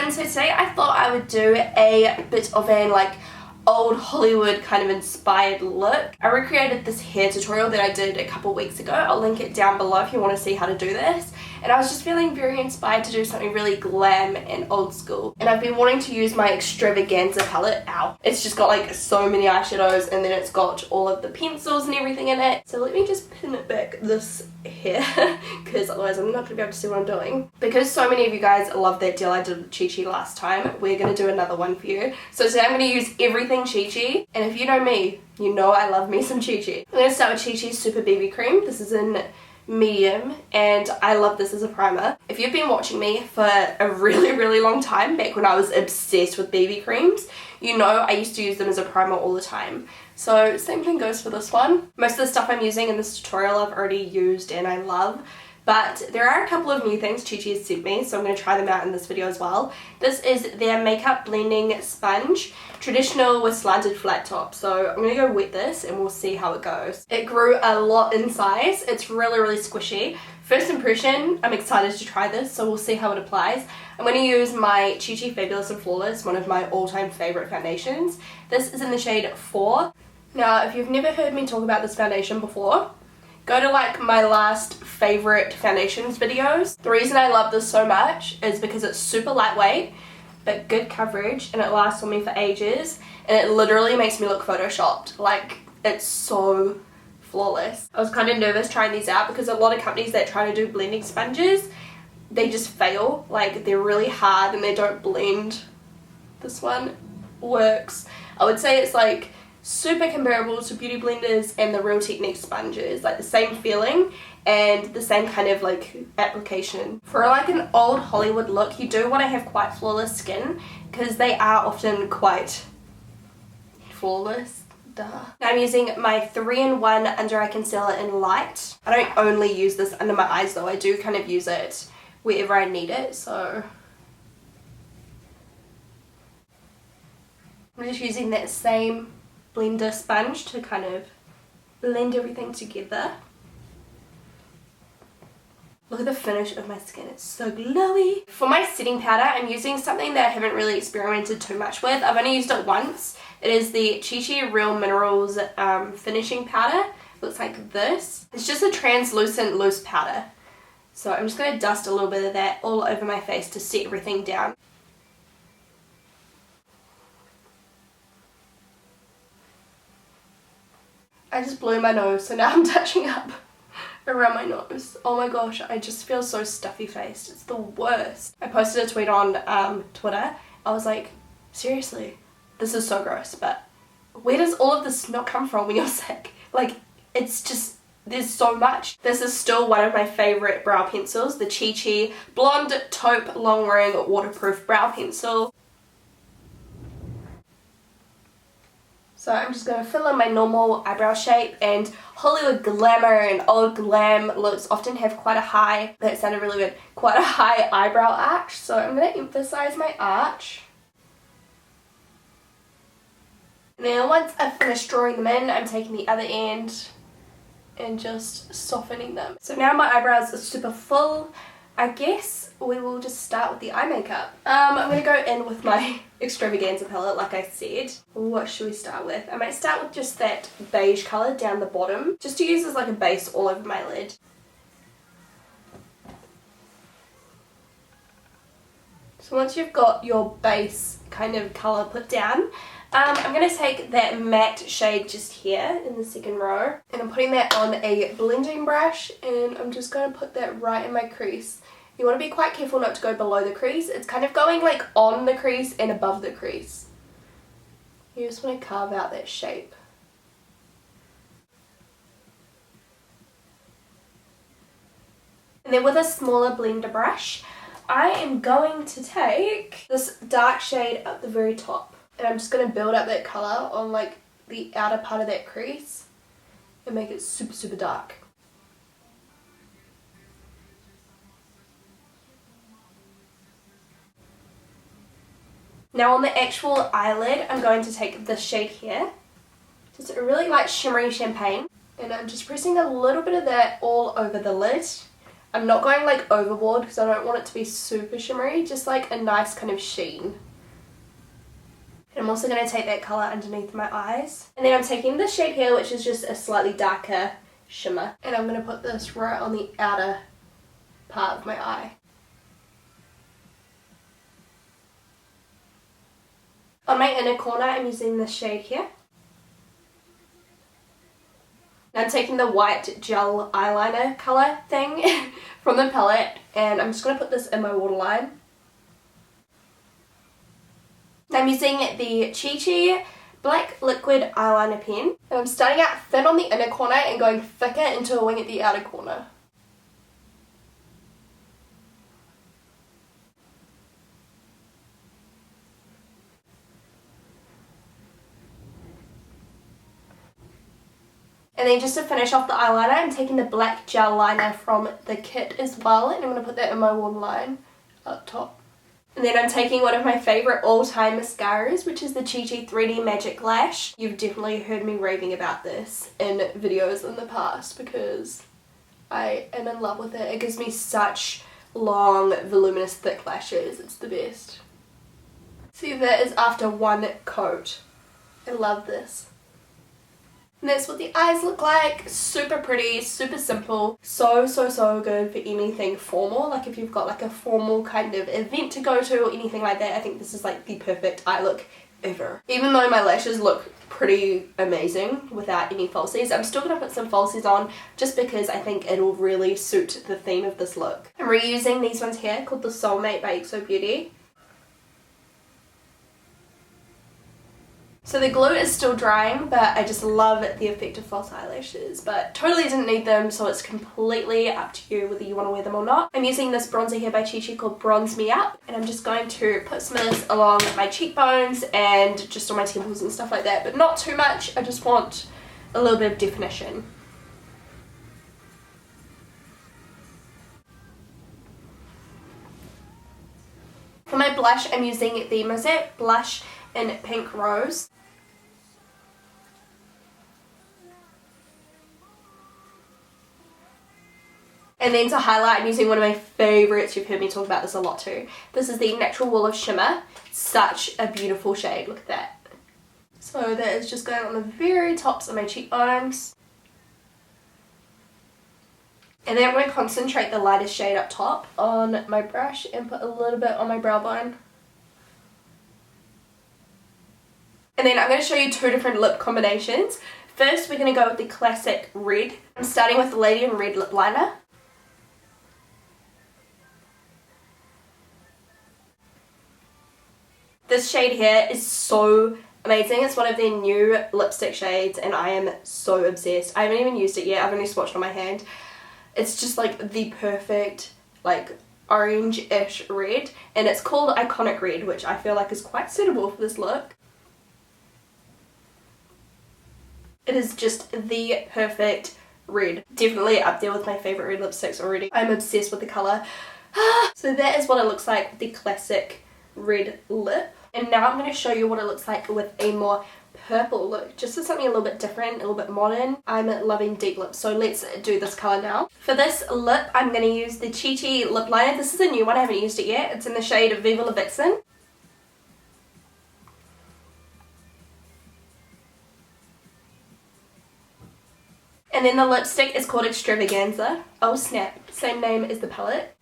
everyone, so today I thought I would do a bit of an like old Hollywood kind of inspired look. I recreated this hair tutorial that I did a couple weeks ago. I'll link it down below if you want to see how to do this. And I was just feeling very inspired to do something really glam and old school. And I've been wanting to use my Extravaganza palette. Ow. It's just got like so many eyeshadows and then it's got all of the pencils and everything in it. So let me just pin it back this here because otherwise I'm not going to be able to see what I'm doing. Because so many of you guys love that deal I did with Chi last time, we're going to do another one for you. So today I'm going to use everything Chi. And if you know me, you know I love me some Chi. I'm going to start with Chi's Super BB Cream. This is in medium and I love this as a primer. If you've been watching me for a really long time, back when I was obsessed with BB creams, you know I used to use them as a primer all the time. So same thing goes for this one. Most of the stuff I'm using in this tutorial I've already used and I love. But there are a couple of new things Chi has sent me, so I'm going to try them out in this video as well. This is their makeup blending sponge, traditional with slanted flat top. So I'm going to go wet this and we'll see how it goes. It grew a lot in size. It's really squishy. First impression, I'm excited to try this, so we'll see how it applies. I'm going to use my Chi Fabulous and Flawless, one of my all-time favorite foundations. This is in the shade 4. Now, if you've never heard me talk about this foundation before, go to like my last favorite foundations videos. The reason I love this so much is because it's super lightweight but good coverage and it lasts on me for ages and it literally makes me look photoshopped. Like, it's so flawless. I was kind of nervous trying these out because a lot of companies that try to do blending sponges, they just fail. Like, they're really hard and they don't blend. This one works. I would say it's like super comparable to beauty blenders and the Real Technique sponges, like the same feeling and the same kind of like application. For like an old Hollywood look, you do want to have quite flawless skin because they are often quite flawless. Duh. Now I'm using my 3-in-1 under eye concealer in light. I don't only use this under my eyes though, I do kind of use it wherever I need it, so I'm just using that same blender sponge to kind of blend everything together. Look at the finish of my skin, it's so glowy. For my setting powder, I'm using something that I haven't really experimented too much with. I've only used it once. It is the Chi Real Minerals finishing powder. Looks like this. It's just a translucent loose powder. So I'm just going to dust a little bit of that all over my face to set everything down. I just blew my nose, so now I'm touching up around my nose. Oh my gosh, I just feel so stuffy faced. It's the worst. I posted a tweet on Twitter. I was like, seriously, this is so gross, but where does all of this not come from when you're sick? Like, it's just, there's so much. This is still one of my favorite brow pencils, the Chi Blonde Taupe Long Wearing Waterproof Brow Pencil. So I'm just going to fill in my normal eyebrow shape, and Hollywood glamour and old glam looks often have quite a high, that sounded really weird, quite a high eyebrow arch. So I'm going to emphasize my arch. And then once I've finished drawing them in, I'm taking the other end and just softening them. So now my eyebrows are super full. I guess we will just start with the eye makeup. I'm going to go in with my Extravaganza palette, like I said. What should we start with? I might start with just that beige colour down the bottom, just to use as like a base all over my lid. So once you've got your base kind of colour put down, I'm going to take that matte shade just here in the second row, and I'm putting that on a blending brush, and I'm just going to put that right in my crease. You want to be quite careful not to go below the crease. It's kind of going like on the crease and above the crease. You just want to carve out that shape. And then with a smaller blender brush, I am going to take this dark shade at the very top. And I'm just going to build up that colour on like the outer part of that crease and make it super dark. Now on the actual eyelid, I'm going to take this shade here. Just a really light shimmery champagne. And I'm just pressing a little bit of that all over the lid. I'm not going like overboard because I don't want it to be super shimmery, just like a nice kind of sheen. And I'm also going to take that colour underneath my eyes. And then I'm taking this shade here, which is just a slightly darker shimmer. And I'm going to put this right on the outer part of my eye. On my inner corner, I'm using this shade here. Now I'm taking the white gel eyeliner colour thing from the palette, and I'm just going to put this in my waterline. Now I'm using the Chi Black Liquid Eyeliner pen, and I'm starting out thin on the inner corner and going thicker into a wing at the outer corner. And then just to finish off the eyeliner, I'm taking the black gel liner from the kit as well, and I'm going to put that in my waterline up top. And then I'm taking one of my favourite all-time mascaras, which is the Chi 3D Magic Lash. You've definitely heard me raving about this in videos in the past because I am in love with it. It gives me such long, voluminous, thick lashes. It's the best. See, that is after one coat. I love this. And that's what the eyes look like. Super pretty, super simple. So good for anything formal. Like if you've got like a formal kind of event to go to or anything like that, I think this is like the perfect eye look ever. Even though my lashes look pretty amazing without any falsies, I'm still going to put some falsies on just because I think it'll really suit the theme of this look. I'm reusing these ones here called the Soulmate by xoBeauty. So the glue is still drying, but I just love the effect of false eyelashes, but totally didn't need them, so it's completely up to you whether you want to wear them or not. I'm using this bronzer here by Chi called Bronze Me Up, and I'm just going to put some of this along my cheekbones and just on my temples and stuff like that, but not too much. I just want a little bit of definition. For my blush, I'm using the Mosaic blush in Pink Rose. And then to highlight, I'm using one of my favourites. You've heard me talk about this a lot too. This is the Natural Wool of Shimmer. Such a beautiful shade. Look at that. So that is just going on the very tops of my cheekbones. And then I'm going to concentrate the lightest shade up top on my brush and put a little bit on my brow bone. And then I'm going to show you two different lip combinations. First, we're going to go with the classic red. I'm starting with the Lady in Red lip liner. This shade here is so amazing. It's one of their new lipstick shades and I am so obsessed. I haven't even used it yet. I've only swatched on my hand. It's just like the perfect like orange-ish red, and it's called Iconic Red, which I feel like is quite suitable for this look. It is just the perfect red. Definitely up there with my favourite red lipsticks already. I'm obsessed with the colour. So that is what it looks like with the classic red lip. And now I'm going to show you what it looks like with a more purple look. Just as something a little bit different, a little bit modern. I'm loving deep lips, so let's do this colour now. For this lip, I'm going to use the Chi lip liner. This is a new one, I haven't used it yet. It's in the shade Viva La Vixen. And then the lipstick is called Extravaganza. Oh snap, same name as the palette.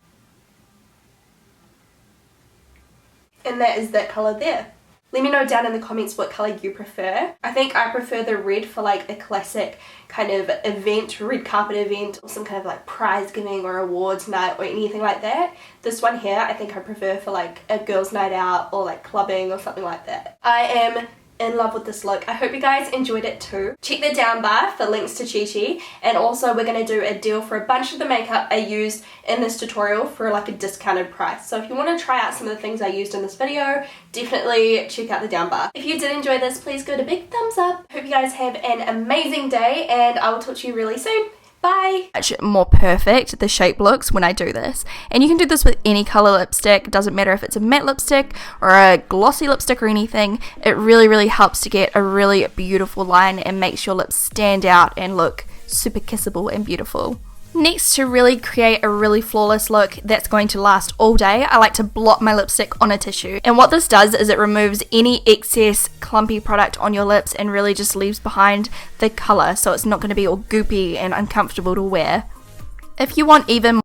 And that is that colour there. Let me know down in the comments what colour you prefer. I think I prefer the red for like a classic kind of event, red carpet event, or some kind of like prize giving or awards night or anything like that. This one here I think I prefer for like a girls' night out or like clubbing or something like that. I am in love with this look. I hope you guys enjoyed it too. Check the down bar for links to Chi, and also we're going to do a deal for a bunch of the makeup I used in this tutorial for like a discounted price. So if you want to try out some of the things I used in this video, definitely check out the down bar. If you did enjoy this, please give it a big thumbs up. Hope you guys have an amazing day, and I will talk to you really soon. Bye! Much more perfect the shape looks when I do this, and you can do this with any color lipstick. Doesn't matter if it's a matte lipstick or a glossy lipstick or anything. It really helps to get a really beautiful line and makes your lips stand out and look super kissable and beautiful. Next, to really create a really flawless look that's going to last all day, I like to blot my lipstick on a tissue. And what this does is it removes any excess clumpy product on your lips and really just leaves behind the colour, so it's not going to be all goopy and uncomfortable to wear. If you want even